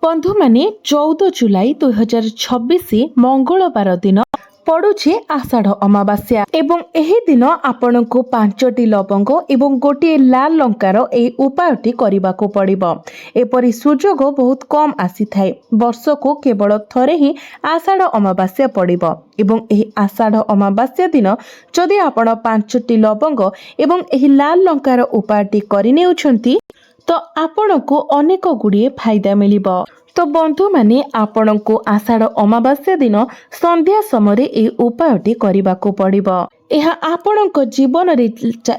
बंधु माने 14 जुलाई 2026 मंगलवार दिन पड़ुछि आषाढ़ अमावास्या एवं एही दिन आपनकु 5टी लवंग एवं गोटे लाल लंकार ए उपायटी करबाकू पड़िबो। एपरि सुजोग बहुत कम आसी थाए। वर्षको केवल थरे ही आषाढ़ अमावास्या पड़िबो एवं एही आषाढ़ अमावास्या दिन जदि आपण 5टी लवंग एवं एही लाल लंकार उपायटी करि नेउछंती तो आपनकु अनेक गुड़िए फायदा मिलिबो। तो बंधु माने आपनकु आषाढ़ अमावास्या दिन संध्या समय ए उपायटी करबाकू पड़िबो। यह आपनक जीवन रे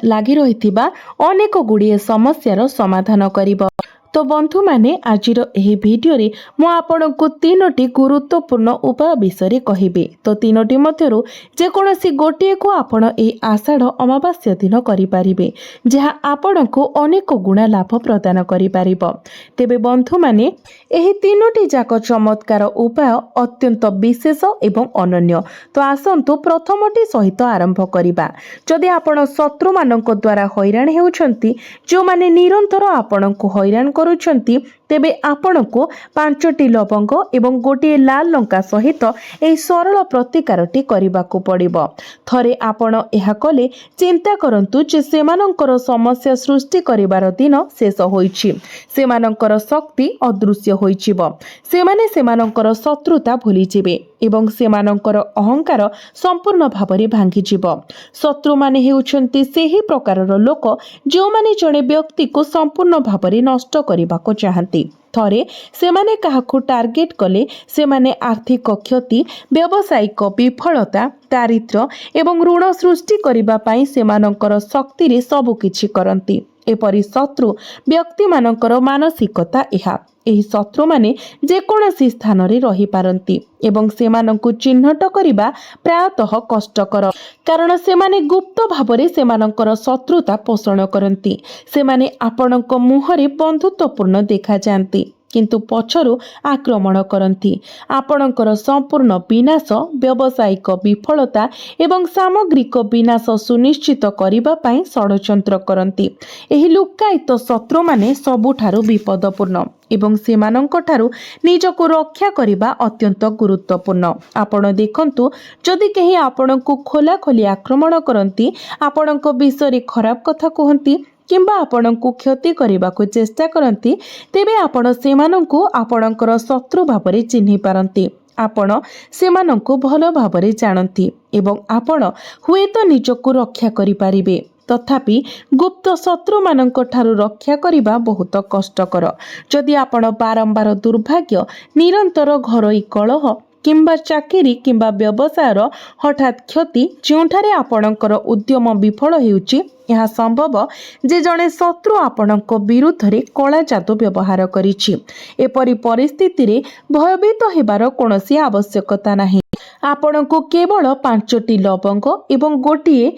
लागि रहिथिबा अनेक गुड़िए समस्यार समाधान करिबो। तो बंधु माने आजिर एही वीडियो रे मु आपनकु 3टी गुरुत्वपूर्ण उपाय विषय कहिबे। तो 3टी मध्यरु जे कोनोसी गोटिए को आपण ए आषाढ़ अमावास्या दिन करि परिबे जहा आपनकु अनेक गुणा लाभ प्रदान करि परिबो। तेबे बंधु माने एही 3टी जाक चमत्कार उपाय अत्यंत विशेष एवं अनन्य। तो आसंतु प्रथमटी सहित आरंभ करिबा। जदि आपण शत्रु मानक द्वारा हैरान हेउछंती जो माने निरंतर आपनकु हैरान करूछंती तेबे आपनकु 5टी लवंग एवं गोटे लाल लंका सहित एही सरल प्रतिकारटी करिबाकू पड़िबो। थरे आपण एहा कले चिंता करंतु जे सेमानंकर समस्या सृष्टि करिवार दिन शेष होईछि। सेमानंकर शक्ति अदृश्य होईछिबो। सेमाने सेमानंकर शत्रुता भूली जिवे एवं सेमानंकर अहंकार संपूर्ण भावरे भांगी जिवो। शत्रु माने हेउछंती सेही प्रकारर लोक जो माने जणे व्यक्ति को संपूर्ण भावरे नष्ट करिबाको चाहंती। थरे सेमाने काहाकू टार्गेट कले सेमाने आर्थिक क्षति व्यावसायिक विफलता दारिद्र्य एवं ऋण सृष्टि करिबा पई सेमानंकर शक्ति रे सब किछि करंती। एपरि शत्रु व्यक्ति मानकर मानसिकता एहा। एही शत्रु माने जे कोनोसी स्थान रे रही पारंती एवं सेमानंकु चिन्हट करिबा प्रायतः कष्टकर कारण सेमाने गुप्त भावरे सेमानंकर शत्रुता पोषण करंती। सेमाने आपणक मुहरे बंधुत्वपूर्ण देखा जांती किंतु पछरु आक्रमण करंती। आपणकर संपूर्ण विनाश व्यावसायिक विफलता एवं सामग्रिक विनाश सुनिश्चित करिबा पई षडयंत्र करंती। एही लुक्कायित शत्रु माने सबुठारु विपदपूर्ण एवं सेमानंक ठारु निजको रक्षा करिबा अत्यंत गुरुत्वपूर्ण। आपण देखंतु जदि केही आपणकु खोला खोली आक्रमण करंती आपणक विषय खराब कथा कहंती किंबा आपणकु क्षति करबाकू चेष्टा करंती तेबे आपण सेमानंकु आपणकर शत्रु भावरे चिन्हि पारंती। आपण सेमानंकु भल भावरे जानंती एवं आपण हुएत निजको रक्षा करि पारिबे। तथापि गुप्त शत्रु मानक ठारु रक्षा करिबा बहुत कष्टकर। जदि आपण बारंबार दुर्भाग्य निरंतर घरोई कलह किंबा चाकरी किंबा व्यवसायर हठात क्षति जोंठारे आपणकर उद्यम विफल हेउची यह संभव जे जने शत्रु आपणक विरुद्ध रे कला जादू व्यवहार करिछि। एपरि परिस्थिति रे भयभीत हेबार कोनोसी आवश्यकता नाही। आपणको केवल 5टी लवंग एवं गोटिए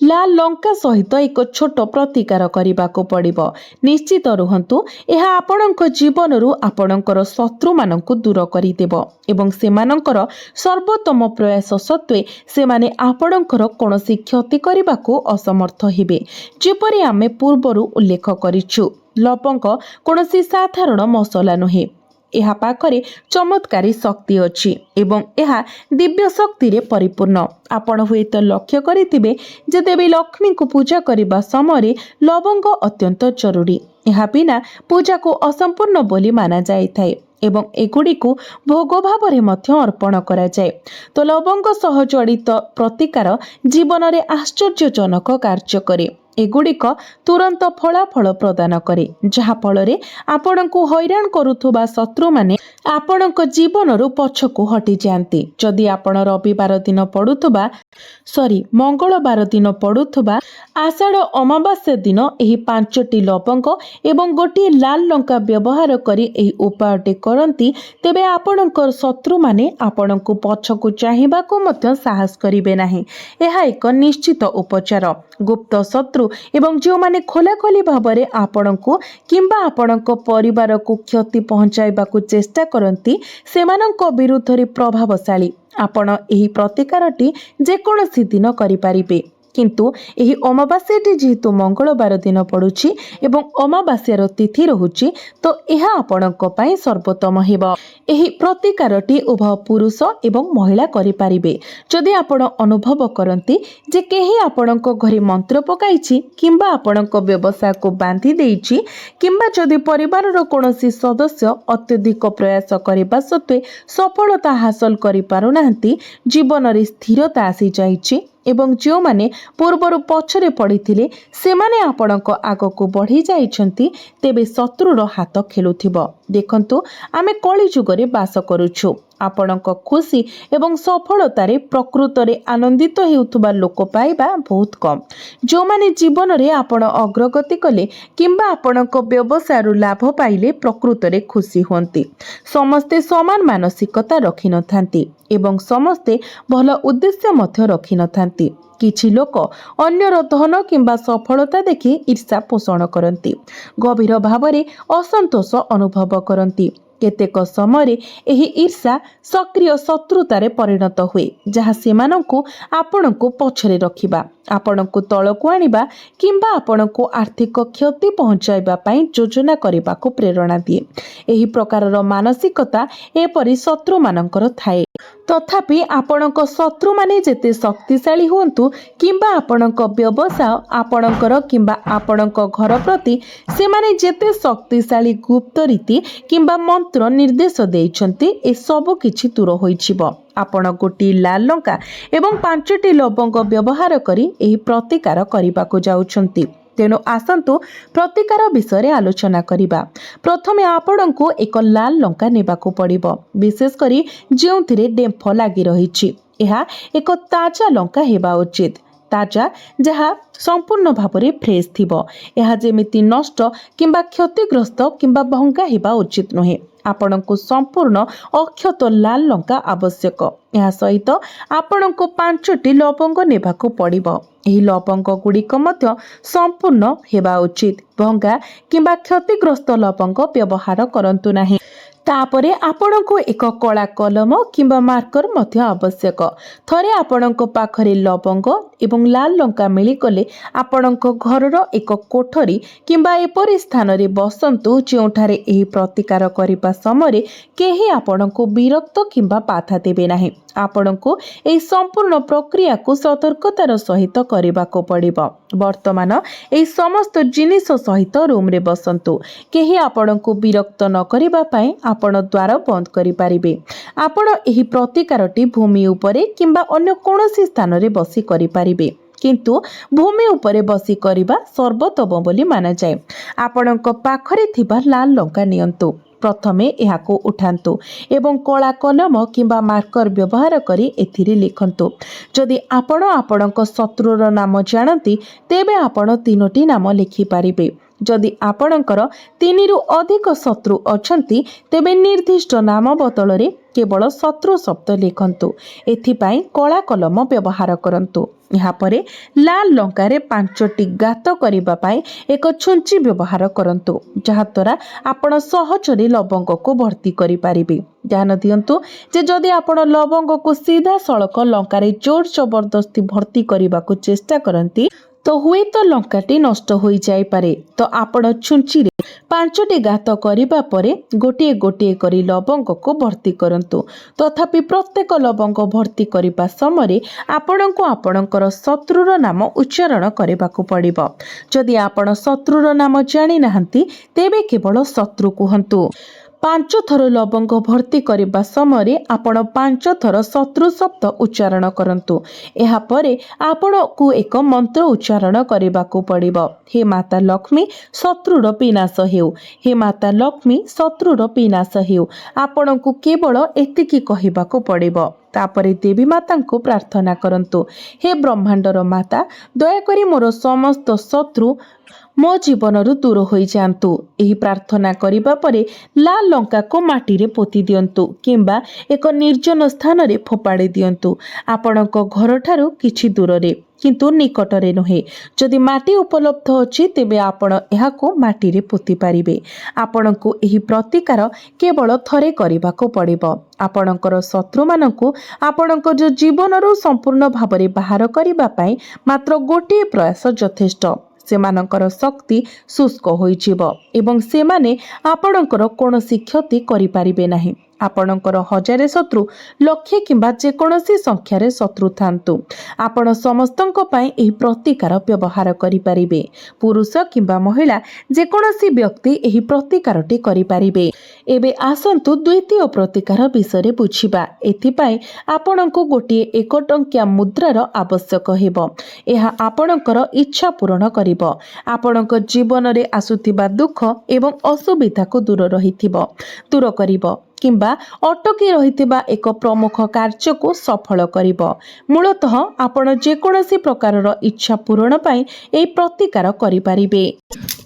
लाल लंका सहित एक छोट प्रतिकार करबाकू पड़िबो। निश्चित रुहंतु यह आपणक जीवनरु आपणकर शत्रु मानकु दूर करिदेबो एवं सेमानंकर सर्वोत्तम प्रयास सत्वे सेमाने आपणकर कोनोसी क्षति करबाकू असमर्थ हेबे। जेपरि आमे पूर्वरु उल्लेख करिछु लवंग कोनोसी साधारण मसला नहे। एहा पाखरे चमत्कारी शक्ति अछि एवं एहा दिव्य शक्ति रे परिपूर्ण। आपण हुएत लक्ष्य करिथिबे जे देवी लक्ष्मी को पूजा करिबा समय लवंग अत्यंत जरूरी। एहा बिना पूजा को असंपूर्ण बोली माना जाय थाए एवं एगुडी को भोग भाव मध्य अर्पण करा जाए। तो लवंग सह जड़ित प्रतिकार जीवन रे आश्चर्यजनक कार्य करे। एगुड़िक तुरंत फलाफल प्रदान करे जहा फल रे आपणकु हैरान करुथुबा शत्रु माने आपणक जीवनरु पछकु हटि जांती। जदि आपण रविवार दिन पड़ुथुबा मंगलवार दिन पड़ुथुबा आषाढ़ अमावास्या दिन एही 5टी लवंग एवं गोटे लाल लंका व्यवहार करी एही उपायटी करंती तेबे आपणकर शत्रु माने आपणकु पछकु चाहिबाकू मध्य साहस करिवे नाही। एहा एक निश्चित उपचार। गुप्त शत्रु एवं जो माने खोला खोली भावरे आपणकु किंबा आपणक परिवार को क्षति पहुंचाइबाकू चेष्टा करंती सेमानंक विरुद्ध रे प्रभावशाली। आपण एही प्रतिकारटी जे कोनोसी दिन करि पारिबे। किंतु एही अमावास्याटी जेहेतु मंगलवार दिन पड़ुछि एवं अमावास्यार तिथि रहुछि तो यह आपणक पई सर्वोत्तम हेबो। एही प्रतिकारटी उभय पुरुष एवं महिला करि पारिबे। जदि आपण अनुभव करंती जे केही आपणक घरे मंत्र पकाइछि किंबा आपणक व्यवसाय को बांधी देइछि किंबा जदि परिवारर कोनोसी सदस्य अत्यधिक प्रयास करिबा सत्वे सफलता हासिल करि पारुनांती, जीवन रे स्थिरता आसी जाइछि एवं जो माने पूर्वर पछरे पड़िथिले सेमाने आपणक आगको बढ़ी जाइछंती, तेबे शत्रुर हाथ खेलुथिबो। देखंतु आमे कली जुगरे बास करूछु। आपणक खुशी एवं सफलतारे प्रकृतरे आनंदित हेउथुबा लोक पाइबा बहुत कम। जो माने जीवन रे आपण अग्रगति कले किंबा आपणक व्यवसाय लाभ पाइले प्रकृतरे खुशी होंती। समस्ते समान मानसिकता रखि नथांती एवं समस्ते भल उद्देश्य मध्य रखि नथांती। किछि लोक अन्यर धन किंबा सफलता देखि ईर्षा पोषण करती, गभीर भावरे असंतोष अनुभव करती। केतेक समय एही ईर्षा सक्रिय शत्रुतारे परिणत हुए, जहाँ सेमानंकु आपणंकु पछरे रखिबा, आपणंकु तळकु आनिबा किंबा आपणंकु आर्थिक क्षति पहुंचाइबा पई योजना करिबाकु प्रेरणा दिए। एही प्रकारर मानसिकता एपरि शत्रु मानकर थाए। तथापि आपणक शत्रु माने जेते शक्तिशाली हुंतु किंबा आपणक व्यवसाय आपणकर किंबा आपणक घर प्रति सेमाने जेते शक्तिशाली गुप्त रीति किंबा मंत्र निर्देश देइछंती, ए सब किछि दूर होइछिबो। आपण गोटी लाल लंका एवं 5टी लवंग व्यवहार करी एही प्रतिकार करिबाकु जाउछंती। तेणु आसंतु प्रतिकार विषय आलोचना करिबा। प्रथमे आपणंकु एक लाल लंका नेबाकु पड़िबो, विशेष करी जेउथिरे डेम्फ लागि रहिछि। एहा एक ताजा लंका हेबा उचित, ताजा जहा संपूर्ण भावरे फ्रेश थिबो। एहा जेमिति नष्ट किंबा क्षतिग्रस्त किंबा भंगा हेबा उचित नहे। आपणंकु संपूर्ण अक्षत लाल लंका आवश्यक। यह सहित आपणंकु 5टी लवंग नेबाकु पड़िबो। एही लवंग गुड़िक मध्य संपूर्ण हेबा उचित, भंगा किंबा क्षतिग्रस्त लवंग व्यवहार करंतु नाही। तापरे आपणको एक कला कलम किंबा मार्कर मध्य आवश्यक। थरे आपणको पाखरे लवंग एवं लाल लंका मिली गले आपणको घरर एक कोठरी किंबा एपरि स्थान रे बसंतु जेउठारे एही प्रतिकार करिबा समय केही आपणको विरक्त किंबा बाधा देबे नाही। आपणको एही संपूर्ण प्रक्रिया को सतर्कतार सहित करिबाको पड़िबो। वर्तमान एही समस्त जिनिस सहित रूम रे बसंतु, केही आपणको विरक्त न करिबा पई आपण द्वार बंद करि पारिबे। आपण एही प्रतिकारटी भूमि उपरे किंबा अन्य कोनोसी स्थान रे बसी करि पारिबे, किंतु भूमि उपरे बसी करिबा सर्वोत्तम बोली माना जाए। आपणक पाखरे थिबा लाल लंका नियंतु, प्रथमे एहाको उठांतु एवं कला कलम किंबा मार्कर व्यवहार करी एथिरे लिखंतु। जदि आपण आपणक शत्रुर नाम जानती, तेबे आपण 3टी नाम लिखि पारिबे। जदि आपणकर 3 रु अधिक शत्रु अछंती, तेबे निर्दिष्ट नाम बदल रे केवल शत्रु शब्द लिखंतु। एथिपाई कला कलम व्यवहार करंतु। यहाँ परे लाल लंकारे 5टी गात करिबा पाई एक छुंची व्यवहार करंतु, जहा द्वारा आपण सहजरे लवंग को भर्ती करि पारिबे। ध्यान दियंतु जे जदि आपण लवंग को सीधा सड़क लंकारे जोर जबरदस्ती भर्ती करिबाकु चेष्टा करंती, तो हुए तो लंकाटी नष्ट होई जाय पारे। तो आपण छुंची रे 5टी गात करिबा परे गोटे गोटे करी लवंग को भर्ती करंतु। तथापि प्रत्येक लवंग भर्ती करिबा समय आपणको आपणकर शत्रुर नाम उच्चारण करिबाकु पड़िबो। जदि आपण शत्रुर नाम जानि नाहंती, तेबे केवल शत्रु कुहंतु। 5 थर लवंग भर्ती करने समय आपण 5 थर शत्रु शब्द उच्चारण करंतु। एहा परे आपण को एक मंत्र उच्चारण करने को पड़िबो। हे माता लक्ष्मी शत्रुर विनाश हेउ, हे माता लक्ष्मी शत्रुर विनाश हेउ। आपण को केवल एतिकी कहिबा को पड़िबो। तापरे देवी माता को प्रार्थना करंतु, हे ब्रह्मांडर माता दयाकरी मोर समस्त शत्रु मो जीवन रु दूर हो जातु। यही प्रार्थना करिबा परे लाल लंका को माटी रे पोती दियंतु किंबा एक निर्जन स्थान रे फोपाड़ी दियंतु, आपणक घर ठारू किछि दूर रे। किंतु निकटरे नुहे। जदि माटी उपलब्ध अछि तेबे आपण एहाको माटी रे पोति पारिबे। आपणको एही प्रतिकार केवल थरे करिबाको पड़िबो। आपणकर शत्रु मानकु आपणको जो जीवनरु संपूर्ण भाबरे बाहर करिबा पई मात्र गोटे प्रयास यथेष्ट। सेमानकर शक्ति शुष्क होइजिब एवं सेमाने आपणकर कोनोसी क्षति करि पारिबे नाही। आपणकर हजारे शत्रु लक्षे किंबा जेकोसी संख्यार शत्रु थांतु आपण समस्तंक पई एही प्रतिकार व्यवहार करि पारिबे। पुरुष किंबा महिला जेकोसी व्यक्ति एही प्रतिकारटी करि पारिबे। एबे आसंतु द्वितीय प्रतिकार विषय बुझिबा। एथिपाई आपणको गोटे एक टंकिया मुद्रार आवश्यक हेबो। एहा आपणकर इच्छा पूर्ण करिबो। आपणको जीवन रे आसुथिबा दुख एवं असुविधा को दूर करिबो किंबा अटकी रहिथिबा एक प्रमुख कार्य को सफल करिबो। मूलतः आपण जेकोसी प्रकारर इच्छा पूरण पाई एही प्रतिकार करि पारिबे।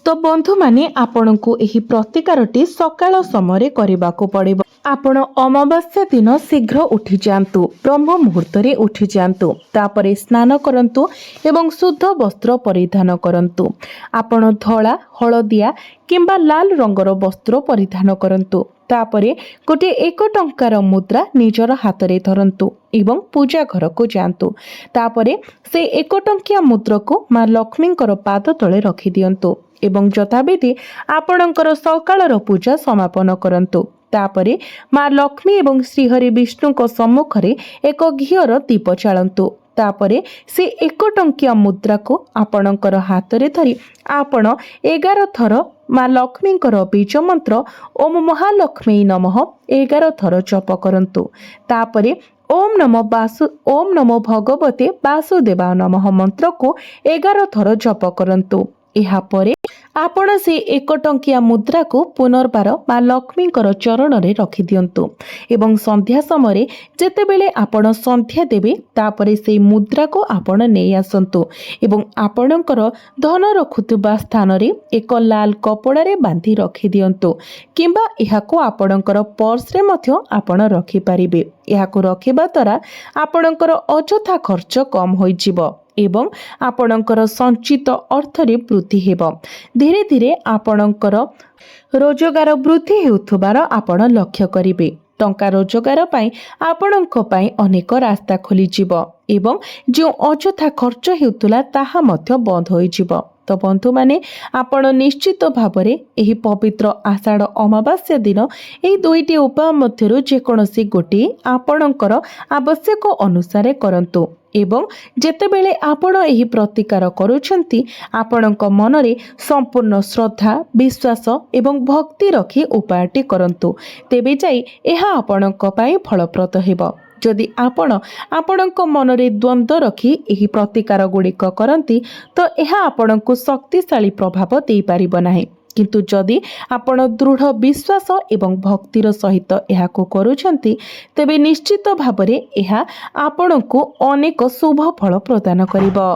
तो बंधु माने आपणको एही प्रतिकारटी सकाळ समय करबाको पड़िबो। आपण अमावास्या दिन शीघ्र उठी जांतु, ब्रह्म मुहूर्त रे उठी जांतु, तापरे स्नान करंतु एवं शुद्ध वस्त्र परिधान करंतु। आपण धळा, हळदिया किंबा लाल रंगर वस्त्र परिधान करंतु। तापरे गोटे एक टंकार मुद्रा निजर हाथ रे धरंतु एवं पूजा घर को जांतु। तापरे से एक टंकिया मुद्रा को मां लक्ष्मींकर पाद तले रखि दियंतु एवं यथाविधि आपणकर सकाळर पूजा समापन करंतु। तापरे मां लक्ष्मी एवं श्रीहरि विष्णु सम्मुख रे एक घियर दीप चालंतु। तापरे से एक टंकिया मुद्रा को आपणकर हाथ रे धरी आपण 11 थर मां लक्ष्मींकर बीज मंत्र ओम महालक्ष्मी नमः 11 थर जप करंतु। तापरे ओम नमो भगवते वासुदेवाय नमः मंत्र को 11 थर जप करंतु। एहा परे आपण से एक टंकिया मुद्रा को पुनर्बार मां लक्ष्मींकर चरण रे रखि दियंतु एवं संध्या समय जेतेबेले आपण संध्या देबे तापरे से मुद्रा को आपण नै आसंतु एवं आपणकर धन रखुतबा स्थान रे एक लाल कपड़ा रे बांधी रखि दियंतु किंबा एहाको आपणकर पर्स रे मध्य आपण रखि पारिबे। एहाको रखिबा द्वारा आपणकर अजथा खर्च कम होई जिवो एवं आपणकर संचित अर्थ रे वृद्धि हेबो। धीरे धीरे आपणकर रोजगार वृद्धि हेउथबार आपण लक्ष्य करिवे। टंका रोजगार पाई आपणक पाई अनेक रास्ता खोली जिवो एवं जो अजथा खर्च हेउतला ताहा मध्य बंद होई जिवो। तो बंधु माने आपण निश्चित भावरे एही पवित्र आषाढ़ अमावास्या दिन एही दुईटी उपाय मध्यरु जेकोसी गोटी आपणकर आवश्यक अनुसारे करंतु एवं जेतेबेले आपण एही प्रतिकार करूछंती आपणक मनरे संपूर्ण श्रद्धा विश्वास एवं भक्ति रखी उपायटी करंतु तेबे जाई एहा आपणक पई फलप्रद हेबो। जदि आपणक मनरे द्वंद्व रखी एही प्रतिकार गुड़िक करंती तो एहा आपणको शक्तिशाली प्रभाव देई पारिबो नाही। किंतु जदि आपण दृढ़ विश्वास एवं भक्तिर सहित एहाको करूछंती तेबे निश्चित भावरे एहा आपणको अनेक शुभ फल प्रदान करिबो।